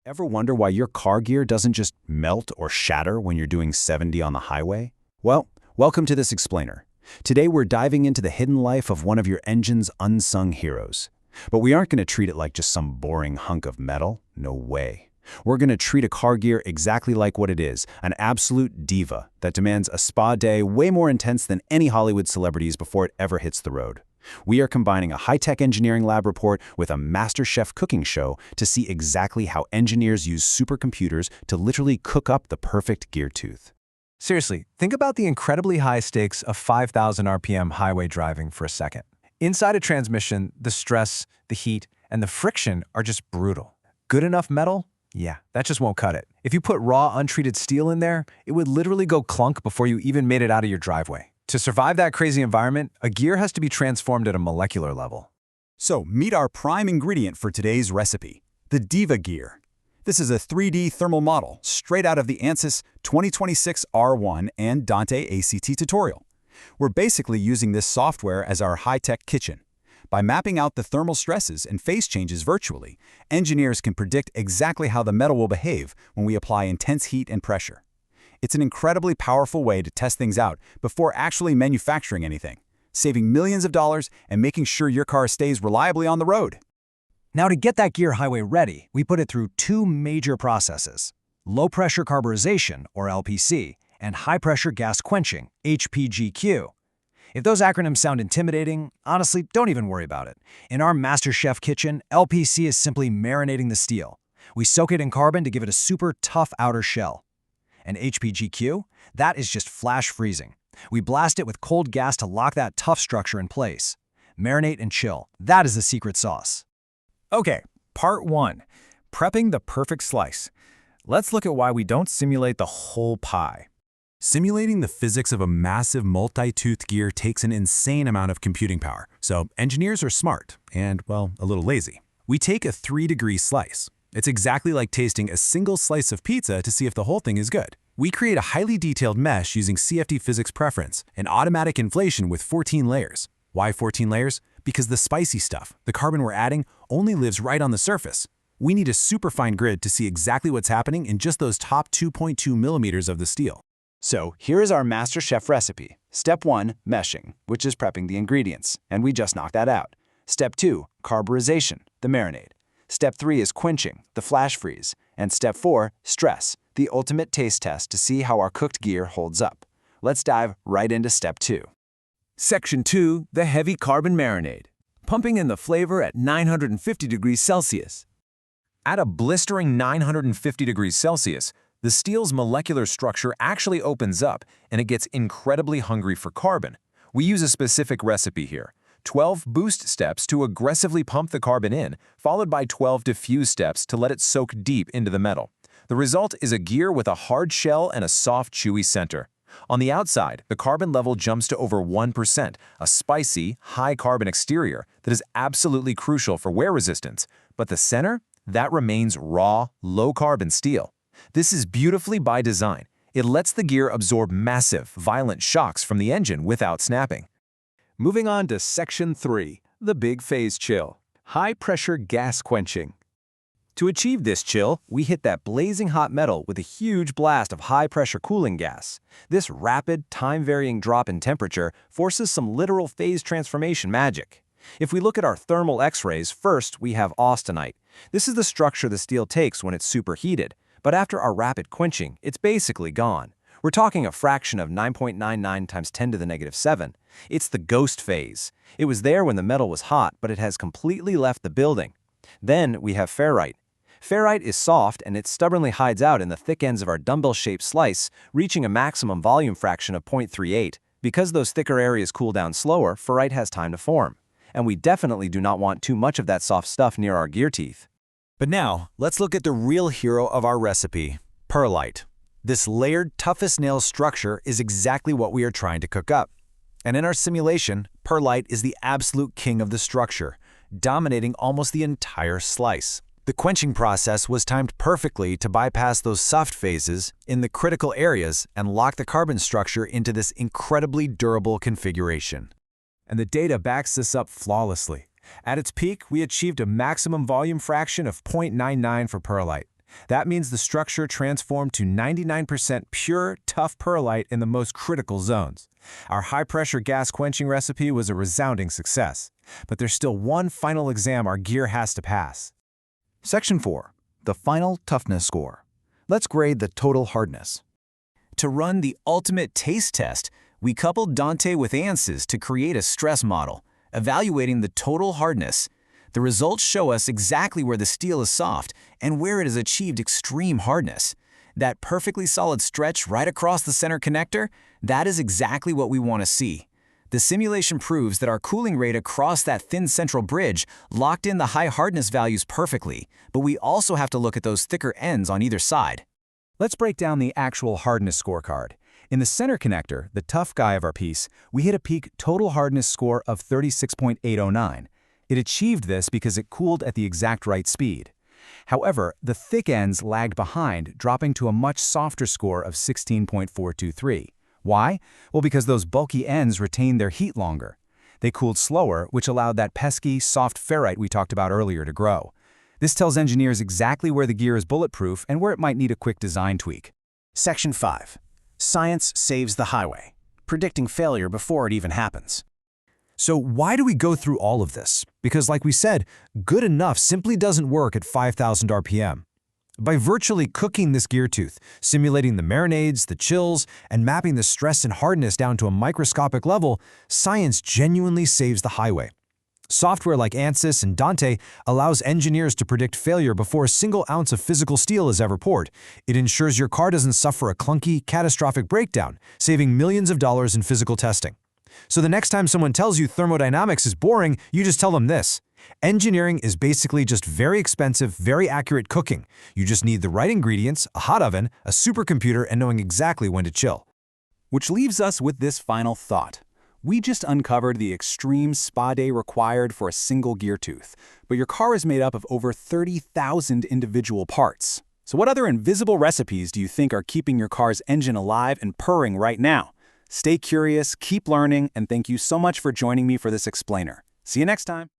Ever wonder why your car gear doesn't just melt or shatter when you're doing 70 on the highway? Well, welcome to this explainer. Today we're diving into the hidden life of one of your engine's unsung heroes. But we aren't going to treat it like just some boring hunk of metal. No way. We're going to treat a car gear exactly like what it is, an absolute diva that demands a spa day way more intense than any Hollywood celebrities before it ever hits the road. We are combining a high-tech engineering lab report with a master chef cooking show to see exactly how engineers use supercomputers to literally cook up the perfect gear tooth. Seriously, think about the incredibly high stakes of 5,000 RPM highway driving for a second. Inside a transmission, the stress, the heat, and the friction are just brutal. Good enough metal? Yeah, that just won't cut it. If you put raw, untreated steel in there, it would literally go clunk before you even made it out of your driveway. To survive that crazy environment, a gear has to be transformed at a molecular level. So meet our prime ingredient for today's recipe, the Diva gear. This is a 3D thermal model straight out of the Ansys 2026 R1 and Dante ACT tutorial. We're basically using this software as our high-tech kitchen. By mapping out the thermal stresses and phase changes virtually, engineers can predict exactly how the metal will behave when we apply intense heat and pressure. It's an incredibly powerful way to test things out before actually manufacturing anything, saving millions of dollars and making sure your car stays reliably on the road. Now, to get that gear highway ready, we put it through two major processes: low-pressure carburization, or LPC, and high-pressure gas quenching, HPGQ. If those acronyms sound intimidating, honestly, don't even worry about it. In our master chef kitchen, LPC is simply marinating the steel. We soak it in carbon to give it a super tough outer shell. And HPGQ? That is just flash freezing. We blast it with cold gas to lock that tough structure in place. Marinate and chill. That is the secret sauce. Okay, part 1. Prepping the perfect slice. Let's look at why we don't simulate the whole pie. Simulating the physics of a massive multi-tooth gear takes an insane amount of computing power, so engineers are smart and, well, a little lazy. We take a 3-degree slice. It's exactly like tasting a single slice of pizza to see if the whole thing is good. We create a highly detailed mesh using CFD physics preference and automatic inflation with 14 layers. Why 14 layers? Because the spicy stuff, the carbon we're adding, only lives right on the surface. We need a super fine grid to see exactly what's happening in just those top 2.2 millimeters of the steel. So here is our master chef recipe. Step 1, meshing, which is prepping the ingredients, and we just knocked that out. Step 2, carburization, the marinade. Step 3 is quenching, the flash freeze. And step 4, stress, the ultimate taste test to see how our cooked gear holds up. Let's dive right into step 2. Section 2, the heavy carbon marinade, pumping in the flavor at 950 degrees Celsius. At a blistering 950 degrees Celsius, the steel's molecular structure actually opens up and it gets incredibly hungry for carbon. We use a specific recipe here: 12 boost steps to aggressively pump the carbon in, followed by 12 diffuse steps to let it soak deep into the metal. The result is a gear with a hard shell and a soft, chewy center. On the outside, the carbon level jumps to over 1%, a spicy, high-carbon exterior that is absolutely crucial for wear resistance. But the center? That remains raw, low-carbon steel. This is beautifully by design. It lets the gear absorb massive, violent shocks from the engine without snapping. Moving on to Section 3, the big phase chill, high-pressure gas quenching. To achieve this chill, we hit that blazing hot metal with a huge blast of high-pressure cooling gas. This rapid, time-varying drop in temperature forces some literal phase transformation magic. If we look at our thermal X-rays, first we have austenite. This is the structure the steel takes when it's superheated, but after our rapid quenching, it's basically gone. We're talking a fraction of 9.99 times 10 to the negative 7. It's the ghost phase. It was there when the metal was hot, but it has completely left the building. Then we have ferrite. Ferrite is soft and it stubbornly hides out in the thick ends of our dumbbell-shaped slice, reaching a maximum volume fraction of 0.38. Because those thicker areas cool down slower, ferrite has time to form. And we definitely do not want too much of that soft stuff near our gear teeth. But now, let's look at the real hero of our recipe, perlite. This layered, tough-as-nails structure is exactly what we are trying to cook up. And in our simulation, perlite is the absolute king of the structure, dominating almost the entire slice. The quenching process was timed perfectly to bypass those soft phases in the critical areas and lock the carbon structure into this incredibly durable configuration. And the data backs this up flawlessly. At its peak, we achieved a maximum volume fraction of 0.99 for perlite. That means the structure transformed to 99% pure, tough perlite in the most critical zones. Our high-pressure gas quenching recipe was a resounding success. But there's still one final exam our gear has to pass. Section 4. The final toughness score. Let's grade the total hardness. To run the ultimate taste test, we coupled Dante with Ansys to create a stress model, evaluating the total hardness. The results show us exactly where the steel is soft and where it has achieved extreme hardness. That perfectly solid stretch right across the center connector, that is exactly what we want to see. The simulation proves that our cooling rate across that thin central bridge locked in the high hardness values perfectly, but we also have to look at those thicker ends on either side. Let's break down the actual hardness scorecard. In the center connector, the tough guy of our piece, we hit a peak total hardness score of 36.809. It achieved this because it cooled at the exact right speed. However, the thick ends lagged behind, dropping to a much softer score of 16.423. Why? Well, because those bulky ends retained their heat longer. They cooled slower, which allowed that pesky, soft ferrite we talked about earlier to grow. This tells engineers exactly where the gear is bulletproof and where it might need a quick design tweak. Section 5. Science saves the highway, predicting failure before it even happens. So why do we go through all of this? Because like we said, good enough simply doesn't work at 5,000 RPM. By virtually cooking this gear tooth, simulating the marinades, the chills, and mapping the stress and hardness down to a microscopic level, science genuinely saves the highway. Software like Ansys and Dante allows engineers to predict failure before a single ounce of physical steel is ever poured. It ensures your car doesn't suffer a clunky, catastrophic breakdown, saving millions of dollars in physical testing. So the next time someone tells you thermodynamics is boring, you just tell them this. Engineering is basically just very expensive, very accurate cooking. You just need the right ingredients, a hot oven, a supercomputer, and knowing exactly when to chill. Which leaves us with this final thought. We just uncovered the extreme spa day required for a single gear tooth, but your car is made up of over 30,000 individual parts. So what other invisible recipes do you think are keeping your car's engine alive and purring right now? Stay curious, keep learning, and thank you so much for joining me for this explainer. See you next time.